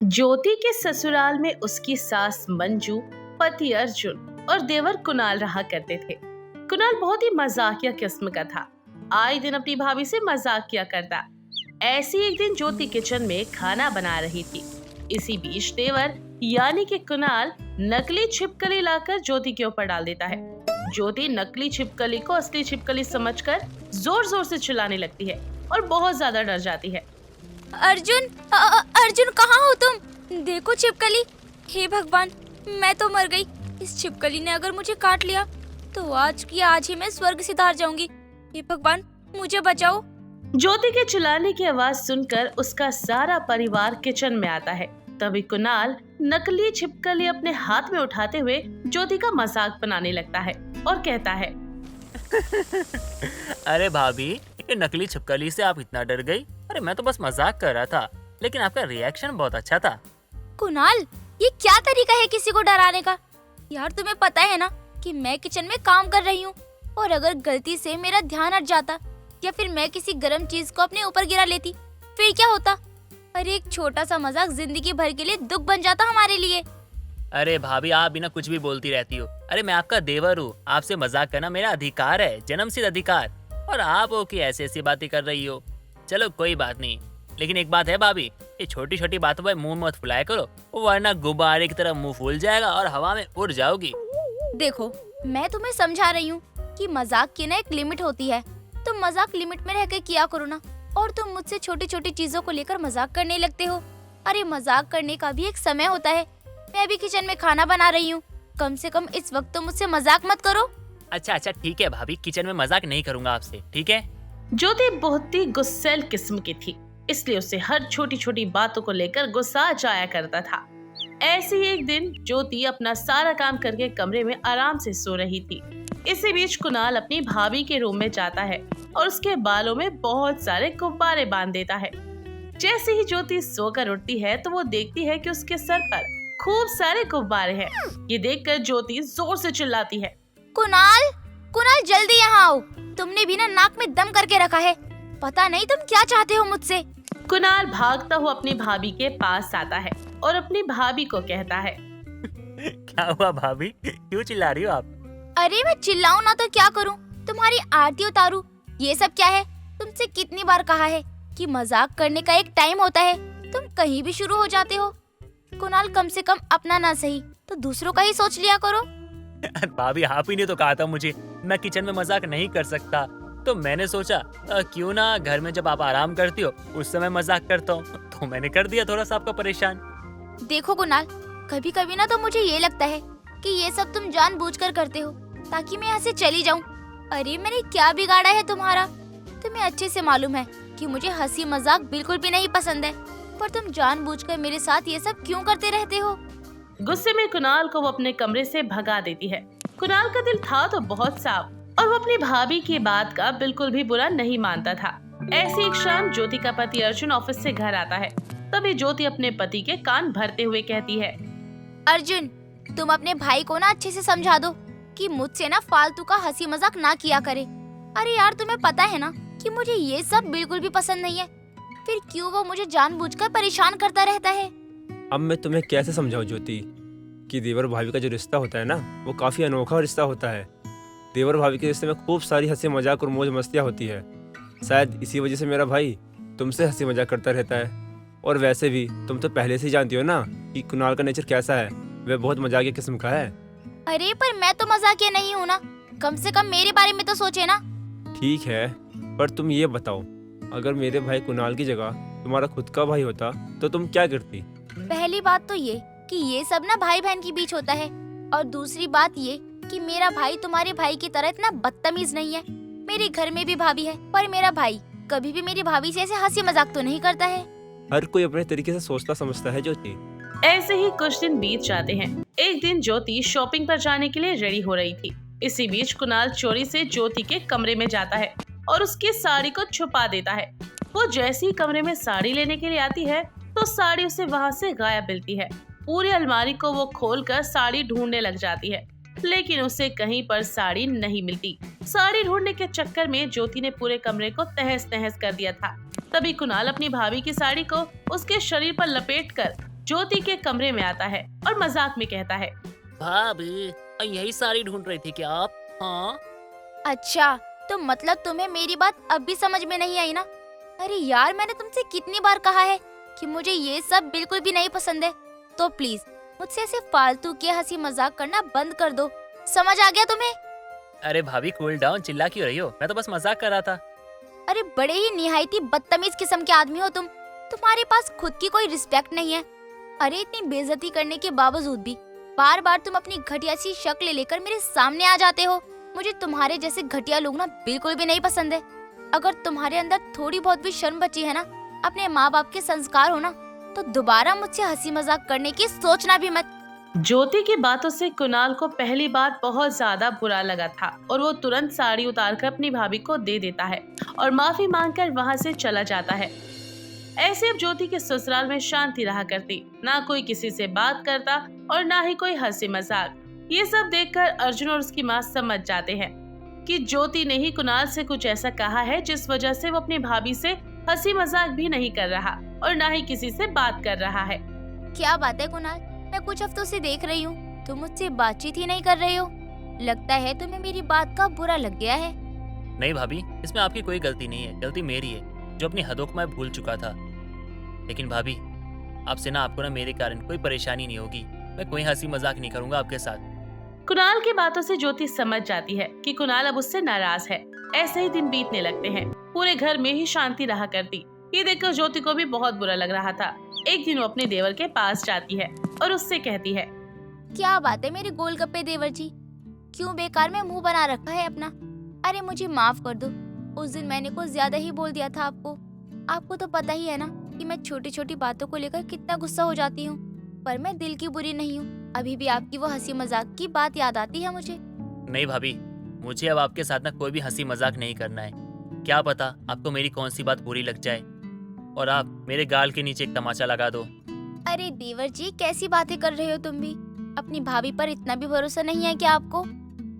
ज्योति के ससुराल में उसकी सास मंजू, पति अर्जुन और देवर कुणाल रहा करते थे। कुणाल बहुत ही मजाकिया किस्म का था। आए दिन अपनी भाभी से मजाक किया करता। ऐसी एक दिन ज्योति किचन में खाना बना रही थी। इसी बीच देवर यानी कि कुणाल नकली छिपकली लाकर ज्योति के ऊपर डाल देता है। ज्योति नकली छिपकली को असली छिपकली समझकर जोर जोर से चिल्लाने लगती है और बहुत ज्यादा डर जाती है। अर्जुन अर्जुन कहाँ हो तुम? देखो छिपकली। हे भगवान, मैं तो मर गई। इस छिपकली ने अगर मुझे काट लिया तो आज ही मैं स्वर्ग सिधार जाऊंगी। हे भगवान, मुझे बचाओ। ज्योति के चिल्लाने की आवाज सुनकर उसका सारा परिवार किचन में आता है। तभी कुणाल नकली छिपकली अपने हाथ में उठाते हुए ज्योति का मजाक बनाने लगता है और कहता है अरे भाभी, ये नकली छिपकली से आप इतना डर गई? अरे मैं तो बस मजाक कर रहा था, लेकिन आपका रिएक्शन बहुत अच्छा था। कुणाल, ये क्या तरीका है किसी को डराने का? यार तुम्हें पता है ना कि मैं किचन में काम कर रही हूँ, और अगर गलती से मेरा ध्यान हट जाता या फिर मैं किसी गर्म चीज को अपने ऊपर गिरा लेती, फिर क्या होता? अरे एक छोटा सा मजाक जिंदगी भर के लिए दुख बन जाता हमारे लिए। अरे भाभी, आप बिना कुछ भी बोलती रहती हो। अरे मैं आपका देवर हूँ, आपसे मजाक करना मेरा अधिकार है, जन्मसिद्ध अधिकार। और आप हो कि ऐसी ऐसी बातें कर रही हो। चलो कोई बात नहीं, लेकिन एक बात है भाभी, ये छोटी छोटी बातों पर मुंह मत फुलाया करो, वरना गुब्बारे की तरह मुंह फूल जाएगा और हवा में उड़ जाओगी। देखो, मैं तुम्हें समझा रही हूँ कि मजाक की ना एक लिमिट होती है। तुम मजाक लिमिट में रहकर किया करो ना, और तुम मुझसे छोटी छोटी चीजों को लेकर मजाक करने लगते हो। अरे मजाक करने का भी एक समय होता है। मैं भी किचन में खाना बना रही हूँ, कम से कम इस वक्त तो मुझसे मजाक मत करो। अच्छा ठीक है भाभी, किचन में मजाक नहीं करूंगा आपसे, ठीक है? ज्योति बहुत ही गुस्सैल किस्म की थी, इसलिए उसे हर छोटी छोटी बातों को लेकर गुस्सा जाया करता था। ऐसे ही एक दिन ज्योति अपना सारा काम करके कमरे में आराम से सो रही थी। इसी बीच कुणाल अपनी भाभी के रूम में जाता है और उसके बालों में बहुत सारे गुब्बारे बांध देता है। जैसे ही ज्योति सोकर उठती है तो वो देखती है कि उसके सर पर खूब सारे गुब्बारे हैं। ये देखकर ज्योति जोर से चिल्लाती है, कुणाल, कुणाल जल्दी यहाँ आओ। तुमने भी ना नाक में दम करके रखा है। पता नहीं तुम क्या चाहते हो मुझसे। कुणाल भागता हुआ अपनी भाभी के पास आता है और अपनी भाभी को कहता है क्या हुआ भाभी, क्यों चिल्ला रही हो आप? अरे मैं चिल्लाऊं ना तो क्या करूं? तुम्हारी आरती उतारूं? ये सब क्या है? तुमसे कितनी बार कहा है कि मजाक करने का एक टाइम होता है, तुम कहीं भी शुरू हो जाते हो। कुणाल, कम से कम अपना ना सही तो दूसरों का ही सोच लिया करो। भाभी, आप ही ने तो कहा था मुझे मैं किचन में मजाक नहीं कर सकता, तो मैंने सोचा क्यों ना घर में जब आप आराम करती हो उस समय मजाक करता हूँ, तो मैंने कर दिया थोड़ा सा आपका परेशान। देखो कुणाल, कभी कभी ना तो मुझे ये लगता है कि ये सब तुम जानबूझकर करते हो ताकि मैं यहाँ से चली जाऊँ। अरे मैंने क्या बिगाड़ा है तुम्हारा? तुम्हें अच्छे से मालूम है कि मुझे हंसी मजाक बिल्कुल भी नहीं पसंद है, पर तुम जानबूझकर मेरे साथ ये सब क्यों करते रहते हो? गुस्से में कुणाल को वो अपने कमरे से भगा देती है। कुणाल का दिल था तो बहुत साफ, और वो अपनी भाभी की बात का बिल्कुल भी बुरा नहीं मानता था। ऐसी एक शाम ज्योति का पति अर्जुन ऑफिस से घर आता है। तभी ज्योति अपने पति के कान भरते हुए कहती है, अर्जुन, तुम अपने भाई को ना अच्छे से समझा दो कि मुझसे ना फालतू का हंसी मजाक ना किया करे। अरे यार, तुम्हें पता है ना कि मुझे ये सब बिल्कुल भी पसंद नहीं है, फिर क्यों वो मुझे जानबूझकर परेशान करता रहता है? अब मैं तुम्हें कैसे समझाऊं ज्योति कि देवर भाभी का जो रिश्ता होता है ना, वो काफ़ी अनोखा रिश्ता होता है। देवर भाभी के रिश्ते में खूब सारी हंसी मजाक और मौज मस्तियाँ होती है। शायद इसी वजह से मेरा भाई तुमसे हंसी मजाक करता रहता है। और वैसे भी तुम तो पहले से ही जानती हो ना कि कुणाल का नेचर कैसा है, वह बहुत मजाकिया किस्म का है। अरे पर मैं तो मजाकिया नहीं हूँ ना, कम से कम मेरे बारे में तो सोचे ना। ठीक है, पर तुम ये बताओ, अगर मेरे भाई कुणाल की जगह तुम्हारा खुद का भाई होता तो तुम क्या करती? पहली बात तो ये कि ये सब ना भाई बहन के बीच होता है, और दूसरी बात ये कि मेरा भाई तुम्हारे भाई की तरह इतना बदतमीज नहीं है। मेरे घर में भी भाभी है, पर मेरा भाई कभी भी मेरी भाभी से ऐसे हंसी मजाक तो नहीं करता है। हर कोई अपने तरीके से सोचता समझता है ज्योति। ऐसे ही कुछ दिन बीत जाते हैं। एक दिन ज्योति शॉपिंग पर जाने के लिए रेडी हो रही थी। इसी बीच कुणाल चोरी से ज्योति के कमरे में जाता है और उसकी साड़ी को छुपा देता है। वो जैसे ही कमरे में साड़ी लेने के लिए आती है तो साड़ी उसे वहाँ से गायब मिलती है। पूरी अलमारी को वो खोलकर साड़ी ढूंढने लग जाती है, लेकिन उसे कहीं पर साड़ी नहीं मिलती। साड़ी ढूंढने के चक्कर में ज्योति ने पूरे कमरे को तहस नहस कर दिया था। तभी कुणाल अपनी भाभी की साड़ी को उसके शरीर पर लपेटकर ज्योति के कमरे में आता है और मजाक में कहता है, भाभी यही साड़ी ढूंढ रही थी क्या आप? हाँ अच्छा, तो मतलब तुम्हें मेरी बात अब भी समझ में नहीं आई ना? अरे यार, मैंने तुमसे कितनी बार कहा है कि मुझे ये सब बिल्कुल भी नहीं पसंद है। तो प्लीज मुझसे ऐसे फालतू के हंसी मजाक करना बंद कर दो। समझ आ गया तुम्हें? अरे भाभी कूल डाउन, चिल्ला क्यों रही हो? मैं तो बस मजाक कर रहा था। अरे बड़े ही निहायती बदतमीज किस्म के आदमी हो तुम। तुम्हारे पास खुद की कोई रिस्पेक्ट नहीं है। अरे इतनी बेइज्जती करने के बावजूद भी बार बार तुम अपनी घटिया सी शक्ल लेकर मेरे सामने आ जाते हो। मुझे तुम्हारे जैसे घटिया लोग ना बिल्कुल भी नहीं पसंद है। अगर तुम्हारे अंदर थोड़ी बहुत भी शर्म बची है ना, अपने माँ बाप के संस्कार हो ना, तो दोबारा मुझसे हंसी मजाक करने की सोचना भी मत। ज्योति की बातों से कुणाल को पहली बार बहुत ज्यादा बुरा लगा था और वो तुरंत साड़ी उतारकर अपनी भाभी को दे देता है और माफी मांगकर वहाँ से चला जाता है। ऐसे अब ज्योति के ससुराल में शांति रहा करती, ना कोई किसी से बात करता और ना ही कोई हंसी मजाक। ये सब देखकर अर्जुन और उसकी माँ समझ जाते हैं कि ज्योति ने ही कुणाल से कुछ ऐसा कहा है जिस वजह से वो अपनी भाभी से हंसी मजाक भी नहीं कर रहा और ना ही किसी से बात कर रहा है। क्या बात है कुणाल, मैं कुछ हफ्तों से देख रही हूँ तुम मुझसे बातचीत ही नहीं कर रहे हो। लगता है तुम्हें मेरी बात का बुरा लग गया है। नहीं भाभी, इसमें आपकी कोई गलती नहीं है, गलती मेरी है जो अपनी हदों को मैं भूल चुका था। लेकिन भाभी आपसे ना आपको ना मेरे कारण कोई परेशानी नहीं होगी। मैं कोई हंसी मजाक नहीं करूंगा आपके साथ। कुणाल की बातों से ज्योति समझ जाती है कि कुणाल अब उससे नाराज है। ऐसे ही दिन बीतने लगते हैं। पूरे घर में ही शांति रहा करती। ये देखकर ज्योति को भी बहुत बुरा लग रहा था। एक दिन वो अपने देवर के पास जाती है और उससे कहती है, क्या बात है मेरे गोलगप्पे देवर जी, क्यों बेकार में मुंह बना रखा है अपना? अरे मुझे माफ कर दो, उस दिन मैंने कुछ ज्यादा ही बोल दिया था आपको। आपको तो पता ही है ना कि मैं छोटी छोटी बातों को लेकर कितना गुस्सा हो जाती हूँ, पर मैं दिल की बुरी नहीं हूँ। अभी भी आपकी वो हंसी मजाक की बात याद आती है मुझे। नहीं भाभी, मुझे अब आपके साथ ना कोई भी हंसी मजाक नहीं करना है। क्या पता आपको मेरी कौन सी बात बुरी लग जाए और आप मेरे गाल के नीचे एक तमाचा लगा दो। अरे देवर जी, कैसी बातें कर रहे हो तुम भी? अपनी भाभी पर इतना भी भरोसा नहीं है क्या आपको?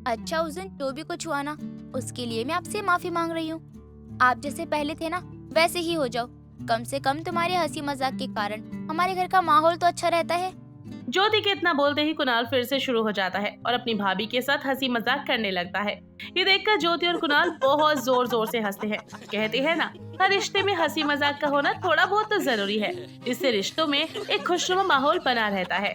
अच्छा, उस दिन जो भी कुछ हुआ ना, उसके लिए मैं आपसे माफी मांग रही हूँ। आप जैसे पहले थे ना वैसे ही हो जाओ। कम से कम तुम्हारे हंसी मजाक के कारण हमारे घर का माहौल तो अच्छा रहता है। ज्योति के इतना बोलते ही कुणाल फिर से शुरू हो जाता है और अपनी भाभी के साथ हंसी मजाक करने लगता है। ये देखकर ज्योति और कुणाल बहुत जोर जोर से हंसते हैं। कहते हैं ना, हर रिश्ते में हंसी मजाक का होना थोड़ा बहुत तो जरूरी है। इससे रिश्तों में एक खुशनुमा माहौल बना रहता है।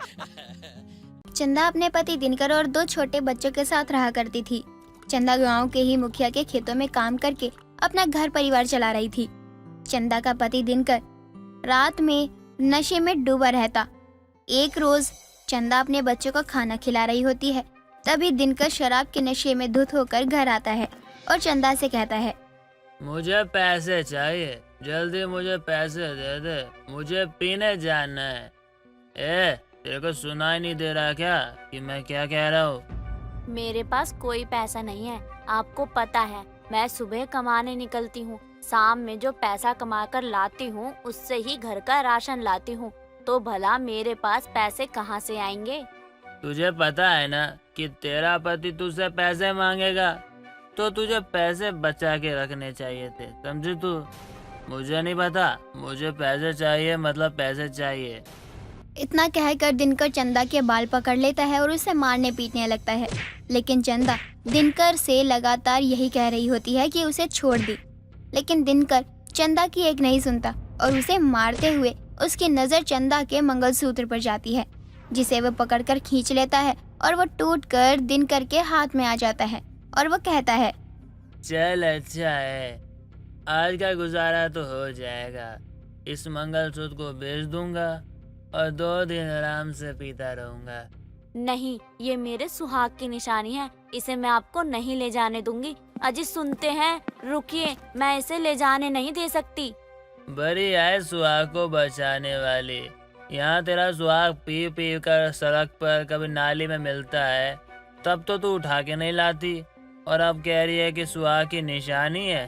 चंदा अपने पति दिनकर और 2 छोटे बच्चों के साथ रहा करती थी। चंदा गांव के ही मुखिया के खेतों में काम करके अपना घर परिवार चला रही थी। चंदा का पति दिनकर रात में नशे में डूबा रहता। एक रोज चंदा अपने बच्चों को खाना खिला रही होती है, तभी दिनकर शराब के नशे में धुत होकर घर आता है और चंदा से कहता है, मुझे पैसे चाहिए, जल्दी मुझे पैसे दे दे, मुझे पीने जाना है। तेरे को सुनाई नहीं दे रहा क्या कि मैं क्या कह रहा हूँ? मेरे पास कोई पैसा नहीं है, आपको पता है। मैं सुबह कमाने निकलती हूँ, शाम में जो पैसा कमा कर लाती हूँ उससे ही घर का राशन लाती हूँ, तो भला मेरे पास पैसे कहाँ से आएंगे? तुझे पता है ना कि तेरा पति तुझसे पैसे मांगेगा, तो तुझे पैसे बचा के रखने चाहिए थे, समझी तू? मुझे नहीं पता, मुझे पैसे चाहिए मतलब पैसे चाहिए। इतना कहकर दिनकर चंदा के बाल पकड़ लेता है और उसे मारने पीटने लगता है। लेकिन चंदा दिनकर से लगातार यही कह रही होती है कि उसे छोड़ दे, लेकिन दिनकर चंदा की एक नहीं सुनता और उसे मारते हुए उसकी नज़र चंदा के मंगलसूत्र पर जाती है, जिसे वह पकड़कर खींच लेता है और वो टूटकर दिनकर के हाथ में आ जाता है और वो कहता है, चल अच्छा है, आज का गुजारा तो हो जाएगा। इस मंगलसूत्र को बेच दूंगा और 2 दिन आराम से पीता रहूंगा। नहीं, ये मेरे सुहाग की निशानी है, इसे मैं आपको नहीं ले जाने दूंगी। अजी सुनते हैं, रुकिए, मैं इसे ले जाने नहीं दे सकती। बड़ी है सुहाग को बचाने वाली। यहाँ तेरा सुहाग पी पी कर सड़क पर कभी नाली में मिलता है, तब तो तू उठा के नहीं लाती, और अब कह रही है कि सुहाग की निशानी है।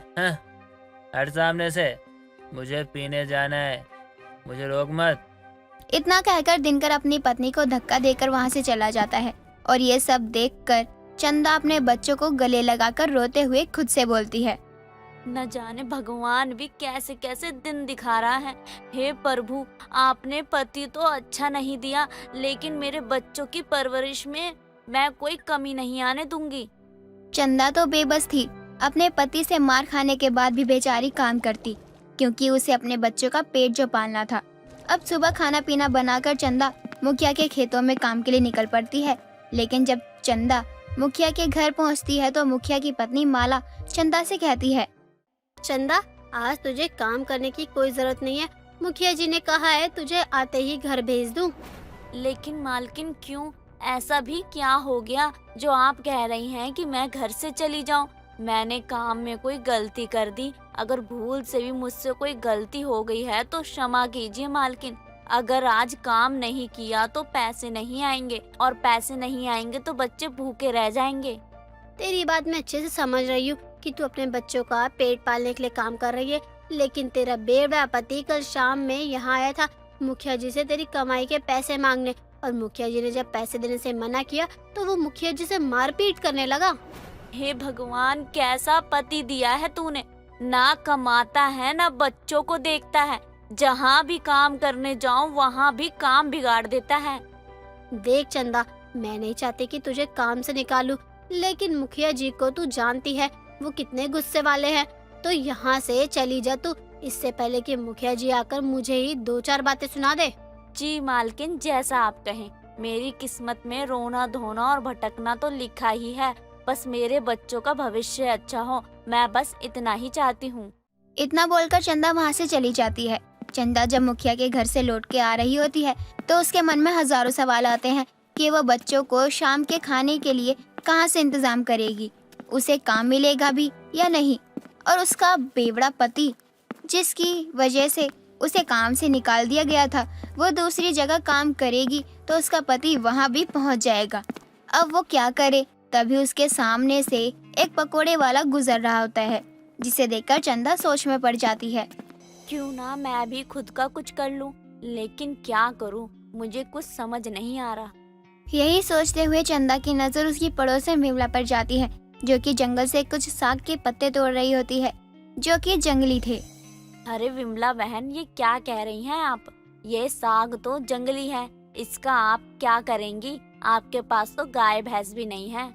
हट सामने से, मुझे पीने जाना है, मुझे रोक मत। इतना कहकर दिनकर अपनी पत्नी को धक्का देकर वहां से चला जाता है और ये सब देखकर चंदा अपने बच्चों को गले लगाकर रोते हुए खुद से बोलती है, न जाने भगवान भी कैसे कैसे दिन दिखा रहा है। हे प्रभु, आपने पति तो अच्छा नहीं दिया, लेकिन मेरे बच्चों की परवरिश में मैं कोई कमी नहीं आने दूंगी। चंदा तो बेबस थी। अपने पति से मार खाने के बाद भी बेचारी काम करती, क्योंकि उसे अपने बच्चों का पेट जो पालना था। अब सुबह खाना पीना बनाकर चंदा मुखिया के खेतों में काम के लिए निकल पड़ती है। लेकिन जब चंदा मुखिया के घर पहुंचती है तो मुखिया की पत्नी माला चंदा से कहती है, चंदा, आज तुझे काम करने की कोई जरूरत नहीं है। मुखिया जी ने कहा है तुझे आते ही घर भेज दूं। लेकिन मालकिन, क्यों? ऐसा भी क्या हो गया जो आप कह रही हैं कि मैं घर से चली जाऊं? मैंने काम में कोई गलती कर दी? अगर भूल से भी मुझसे कोई गलती हो गई है तो क्षमा कीजिए मालकिन। अगर आज काम नहीं किया तो पैसे नहीं आएंगे, और पैसे नहीं आएंगे तो बच्चे भूखे रह जाएंगे। तेरी बात मैं अच्छे से समझ रही हूँ कि तू अपने बच्चों का पेट पालने के लिए काम कर रही है, लेकिन तेरा बेवड़ा पति कल शाम में यहाँ आया था मुखिया जी से तेरी कमाई के पैसे मांगने, और मुखिया जी ने जब पैसे देने से मना किया तो वो मुखिया जी से मारपीट करने लगा। हे भगवान, कैसा पति दिया है तूने! ना कमाता है ना बच्चों को देखता है, जहाँ भी काम करने जाऊं वहाँ भी काम बिगाड़ देता है। देख चंदा, मैं नहीं चाहती कि तुझे काम से निकालूं, लेकिन मुखिया जी को तू जानती है वो कितने गुस्से वाले हैं। तो यहाँ से चली जा तू, इससे पहले कि मुखिया जी आकर मुझे ही 2-4 बातें सुना दे। जी मालकिन, जैसा आप कहें। मेरी किस्मत में रोना धोना और भटकना तो लिखा ही है। बस मेरे बच्चों का भविष्य अच्छा हो, मैं बस इतना ही चाहती हूँ। इतना बोलकर चंदा वहाँ से चली जाती है। चंदा जब मुखिया के घर से लौट के आ रही होती है तो उसके मन में हजारों सवाल आते हैं कि वो बच्चों को शाम के खाने के लिए कहाँ से इंतजाम करेगी, उसे काम मिलेगा भी या नहीं, और उसका बेवड़ा पति जिसकी वजह से उसे काम से निकाल दिया गया था, वो दूसरी जगह काम करेगी तो उसका पति वहाँ भी पहुँच जाएगा। अब वो क्या करे? तभी उसके सामने से एक पकोड़े वाला गुजर रहा होता है, जिसे देखकर चंदा सोच में पड़ जाती है। क्यों ना मैं भी खुद का कुछ कर लूं, लेकिन क्या करूं, मुझे कुछ समझ नहीं आ रहा। यही सोचते हुए चंदा की नजर उसकी पड़ोसन विमला पर जाती है, जो कि जंगल से कुछ साग के पत्ते तोड़ रही होती है, जो कि जंगली थे। अरे विमला बहन, ये क्या कह रही हैं आप? ये साग तो जंगली है, इसका आप क्या करेंगी? आपके पास तो गाय भैंस भी नहीं है।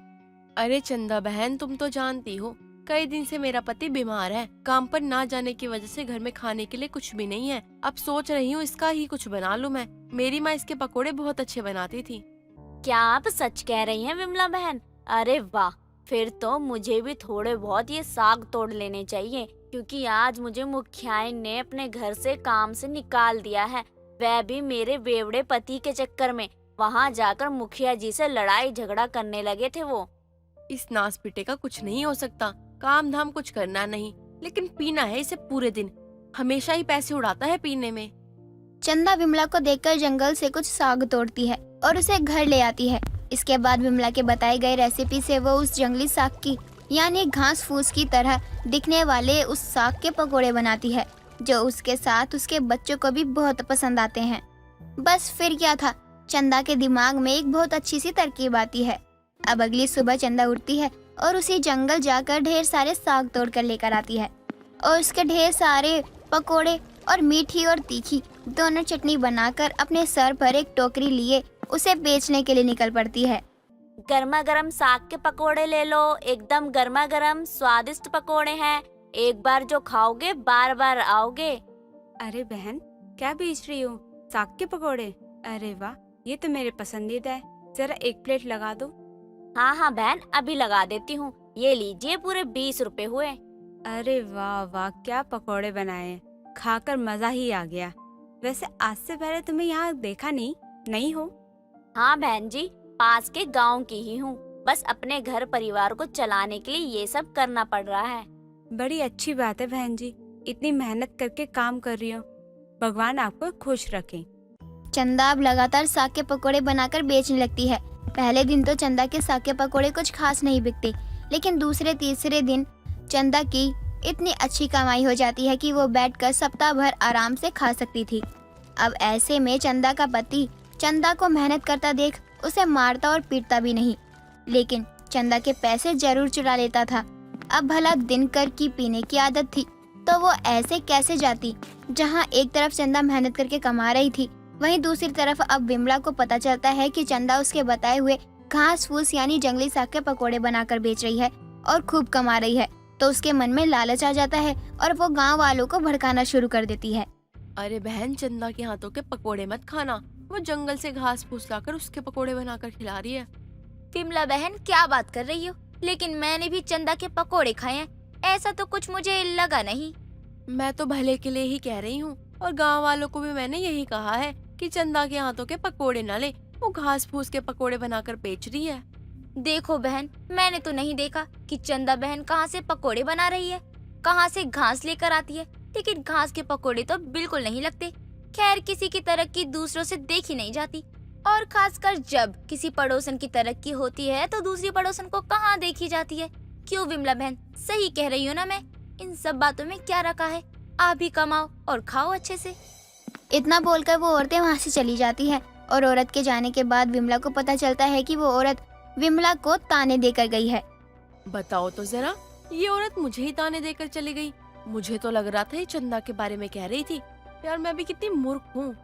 अरे चंदा बहन, तुम तो जानती हो कई दिन से मेरा पति बीमार है। काम पर ना जाने की वजह से घर में खाने के लिए कुछ भी नहीं है। अब सोच रही हूँ इसका ही कुछ बना लूँ मैं। मेरी माँ इसके पकोड़े बहुत अच्छे बनाती थी। क्या आप सच कह रही हैं विमला बहन? अरे वाह, फिर तो मुझे भी थोड़े बहुत ये साग तोड़ लेने चाहिए, क्योंकि आज मुझे मुखिया ने अपने घर से काम से निकाल दिया है, वह भी मेरे बेवड़े पति के चक्कर में। वहाँ जाकर मुखिया जी से लड़ाई झगड़ा करने लगे थे वो। इस नास पिटे का कुछ नहीं हो सकता। काम धाम कुछ करना नहीं, लेकिन पीना है इसे पूरे दिन। हमेशा ही पैसे उड़ाता है पीने में। चंदा विमला को देखकर जंगल से कुछ साग तोड़ती है और उसे घर ले आती है। इसके बाद विमला के बताए गए रेसिपी से वो उस जंगली साग की यानी घास फूस की तरह दिखने वाले उस साग के पकोड़े बनाती है, जो उसके साथ उसके बच्चों को भी बहुत पसंद आते हैं। बस फिर क्या था, चंदा के दिमाग में एक बहुत अच्छी सी तरकीब आती है। अब अगली सुबह चंदा उठती है और उसी जंगल जाकर ढेर सारे साग तोड़ कर लेकर आती है, और उसके ढेर सारे पकोड़े और मीठी और तीखी दोनों चटनी बनाकर अपने सर पर एक टोकरी लिए उसे बेचने के लिए निकल पड़ती है। गर्मा गर्म साग के पकोड़े ले लो, एकदम गर्मा गर्म स्वादिष्ट पकोड़े हैं। एक बार जो खाओगे बार बार आओगे। अरे बहन, क्या बेच रही हो? साग के पकोड़े? अरे वाह, ये तो मेरे पसंदीदा है। जरा एक प्लेट लगा दो। हाँ हाँ बहन, अभी लगा देती हूँ। ये लीजिए, पूरे 20 रुपए हुए। अरे वाह वाह, क्या पकोड़े बनाए हैं, खाकर मजा ही आ गया। वैसे आज से पहले तुम्हें यहाँ देखा नहीं हो? हाँ बहन जी, पास के गांव की ही हूँ। बस अपने घर परिवार को चलाने के लिए ये सब करना पड़ रहा है। बड़ी अच्छी बात है बहन जी, इतनी मेहनत करके काम कर रही हो। भगवान आपको खुश रखे। चंदा अब लगातार साग के पकोड़े बनाकर बेचने लगती है। पहले दिन तो चंदा के साग के पकोड़े कुछ खास नहीं बिकते, लेकिन दूसरे तीसरे दिन चंदा की इतनी अच्छी कमाई हो जाती है कि वो बैठकर सप्ताह भर आराम से खा सकती थी। अब ऐसे में चंदा का पति चंदा को मेहनत करता देख उसे मारता और पीटता भी नहीं, लेकिन चंदा के पैसे जरूर चुरा लेता था। अब भला दिनकर की पीने की आदत थी तो वो ऐसे कैसे जाती। जहाँ एक तरफ चंदा मेहनत करके कमा रही थी, वहीं दूसरी तरफ अब विमला को पता चलता है कि चंदा उसके बताए हुए घास फूस यानी जंगली साग के पकोड़े बनाकर बेच रही है और खूब कमा रही है। तो उसके मन में लालच आ जाता है और वो गांव वालों को भड़काना शुरू कर देती है। अरे बहन, चंदा के हाथों के पकोड़े मत खाना, वो जंगल से घास फूस लाकर उसके पकोड़े बनाकर खिला रही है। विमला बहन क्या बात कर रही हो, लेकिन मैंने भी चंदा के पकोड़े खाए हैं, ऐसा तो कुछ मुझे लगा नहीं। मैं तो भले के लिए ही कह रही हूँ, और गांव वालों को भी मैंने यही कहा है कि चंदा के हाथों के पकोड़े न ले, वो घास फूस के पकोड़े बनाकर बेच रही है। देखो बहन, मैंने तो नहीं देखा कि चंदा बहन कहाँ से पकोड़े बना रही है, कहाँ से घास लेकर आती है, लेकिन घास के पकोड़े तो बिल्कुल नहीं लगते। खैर, किसी की तरक्की दूसरों से देखी नहीं जाती, और खासकर जब किसी पड़ोसन की तरक्की होती है तो दूसरी पड़ोसन को कहाँ देखी जाती है। क्यों विमला बहन, सही कह रही हूँ ना मैं? इन सब बातों में क्या रखा है, आप भी कमाओ और खाओ अच्छे से। इतना बोलकर वो औरतें वहाँ से चली जाती है और औरत के जाने के बाद विमला को पता चलता है कि वो औरत विमला को ताने देकर गई है। बताओ तो जरा, ये औरत मुझे ही ताने देकर चली गई। मुझे तो लग रहा था ये चंदा के बारे में कह रही थी। यार, मैं भी कितनी मूर्ख हूँ,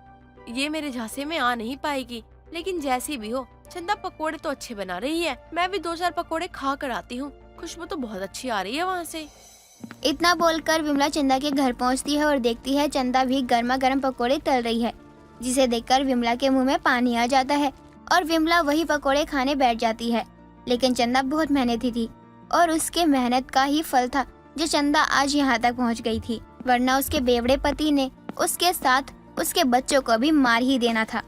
ये मेरे झांसे में आ नहीं पाएगी। लेकिन जैसी भी हो, चंदा पकोड़े तो अच्छे बना रही है। मैं भी 2-4 पकोड़े खा कर आती हूँ, खुशबू तो बहुत अच्छी आ रही है वहाँ से। इतना बोलकर विमला चंदा के घर पहुंचती है और देखती है चंदा भी गर्मा गर्म पकोड़े तल रही है, जिसे देखकर विमला के मुंह में पानी आ जाता है और विमला वही पकोड़े खाने बैठ जाती है। लेकिन चंदा बहुत मेहनती थी और उसके मेहनत का ही फल था जो चंदा आज यहाँ तक पहुँच गई थी, वरना उसके बेवड़े पति ने उसके साथ उसके बच्चों को भी मार ही देना था।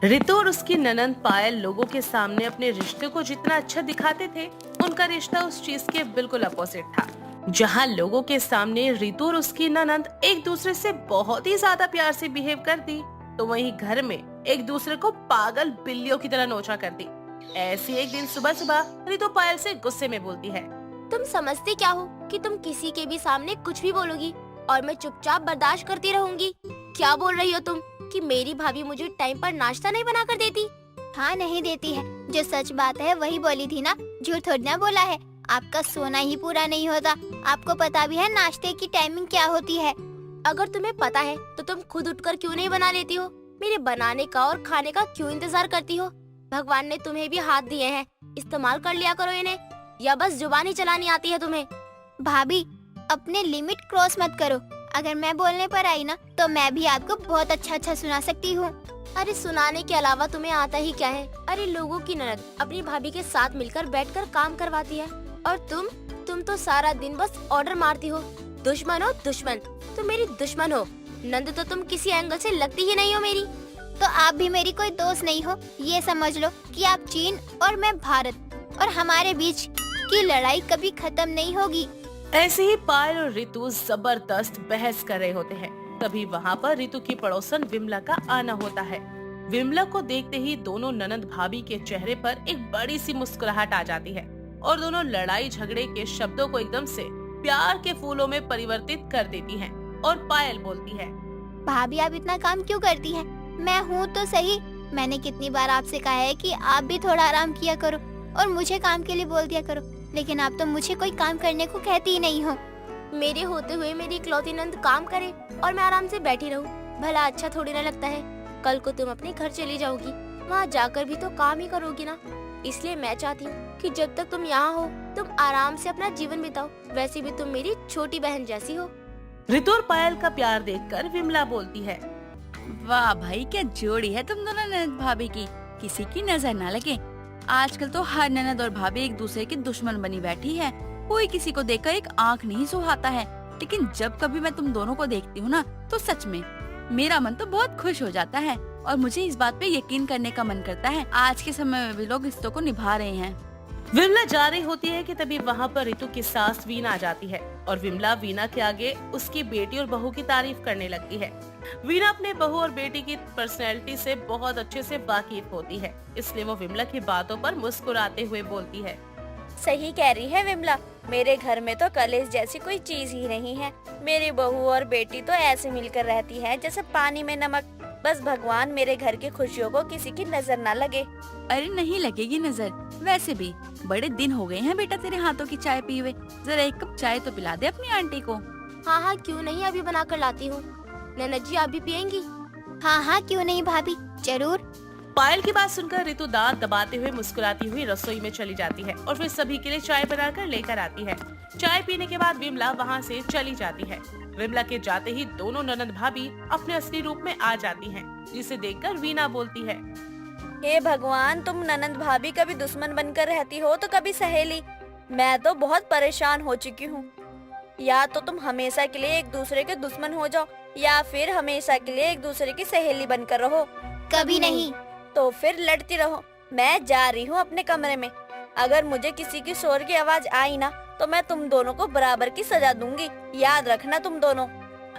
रितु और उसकी ननंद पायल लोगों के सामने अपने रिश्ते को जितना अच्छा दिखाते थे, उनका रिश्ता उस चीज के बिल्कुल अपोजिट था। जहां लोगों के सामने रितु और उसकी ननंद एक दूसरे से बहुत ही ज्यादा प्यार से बिहेव करती, तो वहीं घर में एक दूसरे को पागल बिल्लियों की तरह नोचा करती। ऐसी एक दिन सुबह सुबह रितु पायल से गुस्से में बोलती है, तुम समझते क्या हो कि तुम किसी के भी सामने कुछ भी बोलोगी और मैं चुपचाप बर्दाश्त करती रहूंगी? क्या बोल रही हो तुम कि मेरी भाभी मुझे टाइम पर नाश्ता नहीं बना कर देती? हाँ, नहीं देती है। जो सच बात है वही बोली थी ना, झूठ थोड़ी ना बोला है। आपका सोना ही पूरा नहीं होता। आपको पता भी है नाश्ते की टाइमिंग क्या होती है। अगर तुम्हें पता है तो तुम खुद उठकर क्यों नहीं बना लेती हो? मेरे बनाने का और खाने का क्यों इंतजार करती हो? भगवान ने तुम्हें भी हाथ दिए हैं, इस्तेमाल कर लिया करो इन्हें, या बस जुबानी चलानी आती है तुम्हें? भाभी, अपने लिमिट क्रॉस मत करो। अगर मैं बोलने पर आई ना तो मैं भी आपको बहुत अच्छा सुना सकती हूँ। अरे सुनाने के अलावा तुम्हें आता ही क्या है? अरे लोगों की ननद अपनी भाभी के साथ मिलकर बैठकर काम करवाती है, और तुम तो सारा दिन बस ऑर्डर मारती हो। दुश्मन हो दुश्मन, तुम मेरी दुश्मन हो। नंद तो तुम किसी एंगल से लगती ही नहीं हो मेरी। तो आप भी मेरी कोई दोस्त नहीं हो। ये समझ लो कि आप चीन और मैं भारत, और हमारे बीच की लड़ाई कभी खत्म नहीं होगी। ऐसे ही पायल और रितु जबरदस्त बहस कर रहे होते हैं। तभी वहाँ पर रितु की पड़ोसन विमला का आना होता है। विमला को देखते ही दोनों ननंद भाभी के चेहरे पर एक बड़ी सी मुस्कुराहट आ जाती है और दोनों लड़ाई झगड़े के शब्दों को एकदम से प्यार के फूलों में परिवर्तित कर देती हैं। और पायल बोलती है, भाभी आप इतना काम क्यों करती हैं? मैं हूँ तो सही। मैंने कितनी बार आपसे कहा है कि आप भी थोड़ा आराम किया करो और मुझे काम के लिए बोल दिया करो, लेकिन आप तो मुझे कोई काम करने को कहती ही नहीं हो। मेरे होते हुए मेरी इकलौती नंद काम करे और मैं आराम से बैठी रहूं, भला अच्छा थोड़ी ना लगता है? कल को तुम अपने घर चली जाओगी, वहाँ जाकर भी तो काम ही करोगी ना। इसलिए मैं चाहती हूँ कि जब तक तुम यहाँ हो तुम आराम से अपना जीवन बिताओ। वैसे भी तुम मेरी छोटी बहन जैसी हो। रितु और पायल का प्यार देखकर विमला बोलती है, वाह भाई, क्या जोड़ी है तुम दोनों ननद भाभी की, किसी की नजर ना लगे। आजकल तो हर ननद और भाभी एक दूसरे की दुश्मन बनी बैठी है, कोई किसी को देखकर एक आंख नहीं सुहाता है। लेकिन जब कभी मैं तुम दोनों को देखती हूँ ना, तो सच में मेरा मन तो बहुत खुश हो जाता है और मुझे इस बात पे यकीन करने का मन करता है आज के समय में भी लोग रिश्तों को निभा रहे हैं। विमला जा रही होती है कि तभी वहाँ पर रितु की सास वीना आ जाती है और विमला वीना के आगे उसकी बेटी और बहू की तारीफ करने लगती है। वीना अपने बहू और बेटी की पर्सनैलिटी से बहुत अच्छे से वाकिफ होती है, इसलिए वो विमला की बातों पर मुस्कुराते हुए बोलती है, सही कह रही है विमला, मेरे घर में तो कलेश जैसी कोई चीज ही नहीं है। मेरी बहू और बेटी तो ऐसे मिलकर रहती है जैसे पानी में नमक। बस भगवान मेरे घर की खुशियों को किसी की नजर ना लगे। अरे नहीं लगेगी नजर। वैसे भी बड़े दिन हो गए हैं बेटा तेरे हाथों की चाय पिए हुए। जरा एक कप चाय तो पिला दे अपनी आंटी को। हाँ हाँ क्यों नहीं, अभी बना कर लाती हूँ। ननद जी आप भी पियेंगी? हाँ हाँ क्यों नहीं भाभी, जरूर। पायल की बात सुनकर रितु दांत दबाते हुए मुस्कुराती हुई रसोई में चली जाती है और फिर सभी के लिए चाय बनाकर लेकर आती है। चाय पीने के बाद विमला वहाँ से चली जाती है। विमला के जाते ही दोनों ननद भाभी अपने असली रूप में आ जाती हैं, जिसे देखकर वीना बोलती है, हे भगवान, तुम ननंद भाभी कभी दुश्मन बनकर रहती हो तो कभी सहेली। मैं तो बहुत परेशान हो चुकी हूँ। या तो तुम हमेशा के लिए एक दूसरे के दुश्मन हो जाओ या फिर हमेशा के लिए एक दूसरे की सहेली बनकर रहो। कभी नहीं। तो फिर लड़ती रहो। मैं जा रही हूँ अपने कमरे में। अगर मुझे किसी की शोर की आवाज आई ना तो मैं तुम दोनों को बराबर की सजा दूंगी। याद रखना तुम दोनों।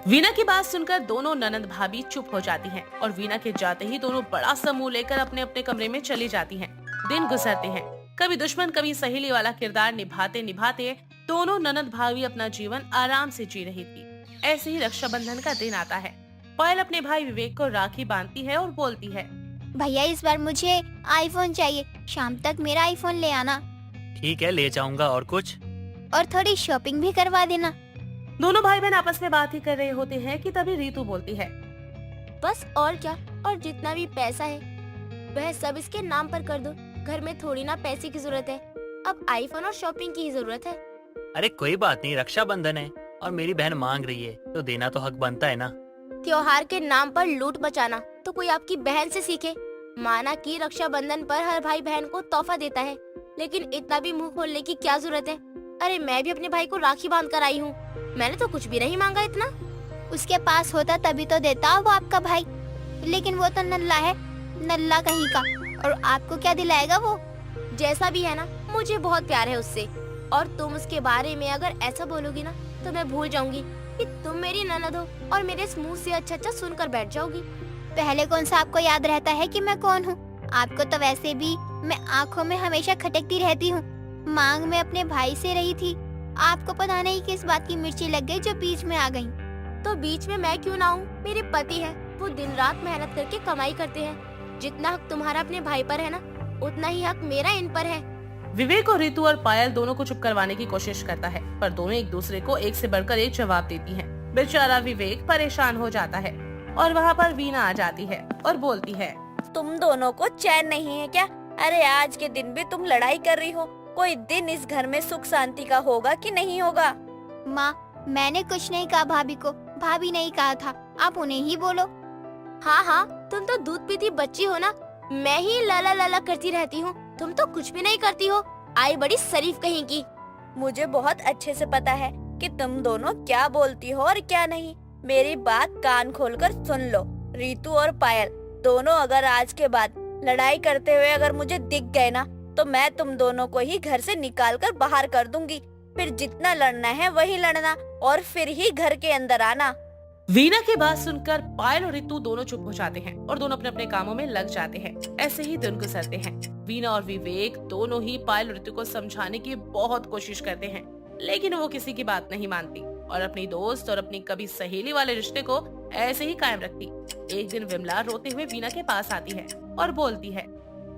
वीना की बात सुनकर दोनों ननद भाभी चुप हो जाती हैं और वीना के जाते ही दोनों बड़ा सा मुंह लेकर अपने अपने कमरे में चली जाती हैं। दिन गुजरते हैं। कभी दुश्मन कभी सहेली वाला किरदार निभाते निभाते दोनों ननद भाभी अपना जीवन आराम से जी रही थी। ऐसे ही रक्षाबंधन का दिन आता है। पायल अपने भाई विवेक को राखी बांधती है और बोलती है, भैया इस बार मुझे आईफोन चाहिए, शाम तक मेरा आईफोन ले आना ठीक है, ले जाऊंगा। और कुछ? और थोड़ी शॉपिंग भी करवा देना। दोनों भाई बहन आपस में बात ही कर रहे होते हैं कि तभी रितु बोलती है, बस और क्या, और जितना भी पैसा है वह सब इसके नाम पर कर दो। घर में थोड़ी ना पैसे की जरूरत है, अब आईफोन और शॉपिंग की ही जरूरत है। अरे कोई बात नहीं, रक्षाबंधन है और मेरी बहन मांग रही है तो देना तो हक बनता है ना। त्योहार के नाम पर लूट मचाना तो कोई आपकी बहन से सीखे। माना कि रक्षाबंधन पर हर भाई बहन को तोहफा देता है, लेकिन इतना भी मुंह खोलने की क्या जरूरत है। अरे मैं भी अपने भाई को राखी बांध कर आई हूँ, मैंने तो कुछ भी नहीं मांगा इतना। उसके पास होता तभी तो देता वो आपका भाई, लेकिन वो तो नल्ला है, नल्ला कहीं का। और आपको क्या दिलाएगा वो? जैसा भी है ना, मुझे बहुत प्यार है उससे। और तुम उसके बारे में अगर ऐसा बोलोगी ना तो मैं भूल जाऊंगी कि तुम मेरी ननद हो और मेरे इस मुंह से अच्छा अच्छा सुनकर बैठ जाओगी। पहले कौन सा आपको याद रहता है कि मैं कौन हूँ? आपको तो वैसे भी मैं आँखों में हमेशा खटकती रहती हूँ। मांग में अपने भाई से रही थी, आपको पता नहीं किस बात की मिर्ची लग गई जो बीच में आ गई। तो बीच में मैं क्यों ना हूँ? मेरे पति है, वो दिन रात मेहनत करके कमाई करते हैं। जितना हक तुम्हारा अपने भाई पर है ना, उतना ही हक मेरा इन पर है। विवेक और रितु और पायल दोनों को चुप करवाने की कोशिश करता है, पर दोनों एक दूसरे को एक से बढ़कर एक जवाब देती हैं। बेचारा विवेक परेशान हो जाता है और वहाँ पर वीना आ जाती है और बोलती है, तुम दोनों को चैन नहीं है क्या? अरे आज के दिन भी तुम लड़ाई कर रही हो। कोई दिन इस घर में सुख शांति का होगा कि नहीं होगा? माँ मैंने कुछ नहीं कहा भाभी को, भाभी नहीं कहा था, आप उन्हें ही बोलो। हाँ हाँ, तुम तो दूध पीती बच्ची हो ना, मैं ही लाला लाला करती रहती हूँ, तुम तो कुछ भी नहीं करती हो। आई बड़ी शरीफ कहीं की। मुझे बहुत अच्छे से पता है कि तुम दोनों क्या बोलती हो और क्या नहीं। मेरी बात कान खोलकर सुन लो। रितु और पायल दोनों अगर आज के बाद लड़ाई करते हुए अगर मुझे दिख गए ना तो मैं तुम दोनों को ही घर से निकाल कर बाहर कर दूंगी। फिर जितना लड़ना है वही लड़ना और फिर ही घर के अंदर आना। वीना की बात सुनकर पायल और रितु दोनों चुप हो जाते हैं और दोनों अपने अपने कामों में लग जाते हैं। ऐसे ही दिन गुजरते हैं। वीना और विवेक दोनों ही पायल और रितु को समझाने की बहुत कोशिश करते हैं, लेकिन वो किसी की बात नहीं मानती और अपनी दोस्त और अपनी कभी सहेली वाले रिश्ते को ऐसे ही कायम रखती। एक दिन विमला रोते हुए वीना के पास आती है और बोलती है,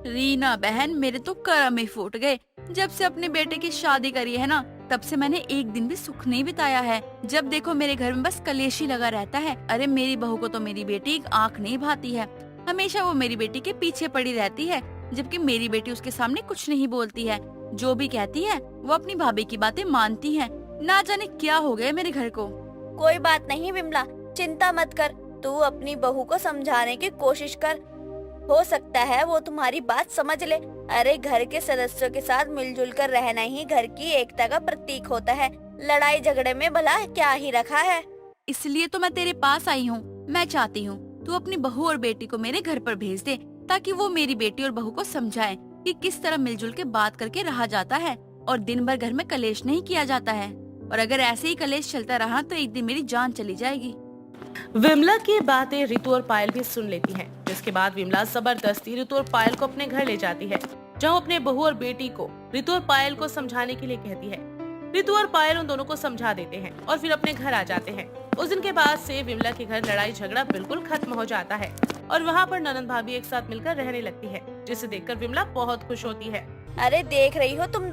रीना बहन, मेरे तो करम ही फूट गए। जब से अपने बेटे की शादी करी है ना, तब से मैंने एक दिन भी सुख नहीं बिताया है। जब देखो मेरे घर में बस कलेश ही लगा रहता है। अरे मेरी बहू को तो मेरी बेटी एक आंख नहीं भाती है, हमेशा वो मेरी बेटी के पीछे पड़ी रहती है, जबकि मेरी बेटी उसके सामने कुछ नहीं बोलती है। जो भी कहती है वो अपनी भाभी की बातें मानती है। ना जाने क्या हो गया मेरे घर को। कोई बात नहीं विमला, चिंता मत कर। तू अपनी बहू को समझाने की कोशिश कर, हो सकता है वो तुम्हारी बात समझ ले। अरे घर के सदस्यों के साथ मिलजुल कर रहना ही घर की एकता का प्रतीक होता है। लड़ाई झगड़े में भला क्या ही रखा है। इसलिए तो मैं तेरे पास आई हूँ। मैं चाहती हूँ तू अपनी बहू और बेटी को मेरे घर पर भेज दे, ताकि वो मेरी बेटी और बहू को समझाए कि किस तरह मिलजुल के बात करके रहा जाता है और दिन भर घर में कलेश नहीं किया जाता है। और अगर ऐसे ही कलेश चलता रहा तो एक दिन मेरी जान चली जाएगी। विमला की बातें रितु और पायल भी सुन लेती हैं, जिसके बाद विमला जबरदस्ती रितु और पायल को अपने घर ले जाती है, जहाँ अपने बहू और बेटी को रितु और पायल को समझाने के लिए कहती है। रितु और पायल उन दोनों को समझा देते हैं और फिर अपने घर आ जाते हैं। उस दिन के बाद से विमला के घर लड़ाई झगड़ा बिल्कुल खत्म हो जाता है और वहाँ पर ननद भाभी एक साथ मिलकर रहने लगती है, जिसे देखकर विमला बहुत खुश होती है। अरे देख रही हो तुम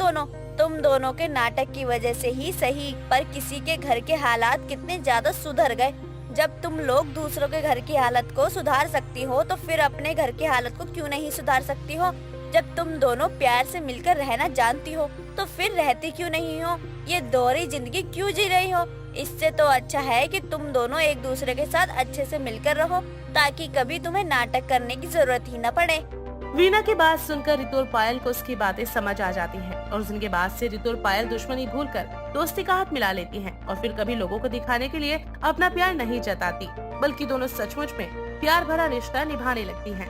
दोनों के नाटक की वजह से ही सही, पर किसी के घर के हालात कितने ज्यादा सुधर गए। जब तुम लोग दूसरों के घर की हालत को सुधार सकती हो तो फिर अपने घर की हालत को क्यों नहीं सुधार सकती हो। जब तुम दोनों प्यार से मिलकर रहना जानती हो तो फिर रहती क्यों नहीं हो, ये दोहरी जिंदगी क्यों जी रही हो। इससे तो अच्छा है कि तुम दोनों एक दूसरे के साथ अच्छे से मिलकर रहो, ताकि कभी तुम्हें नाटक करने की जरूरत ही न पड़े। वीना की बात सुनकर रितु और पायल को उसकी बातें समझ आ जाती हैं और उस दिन के बाद से रितु और पायल दुश्मनी भूलकर दोस्ती का हाथ मिला लेती हैं और फिर कभी लोगों को दिखाने के लिए अपना प्यार नहीं जताती, बल्कि दोनों सचमुच में प्यार भरा रिश्ता निभाने लगती हैं।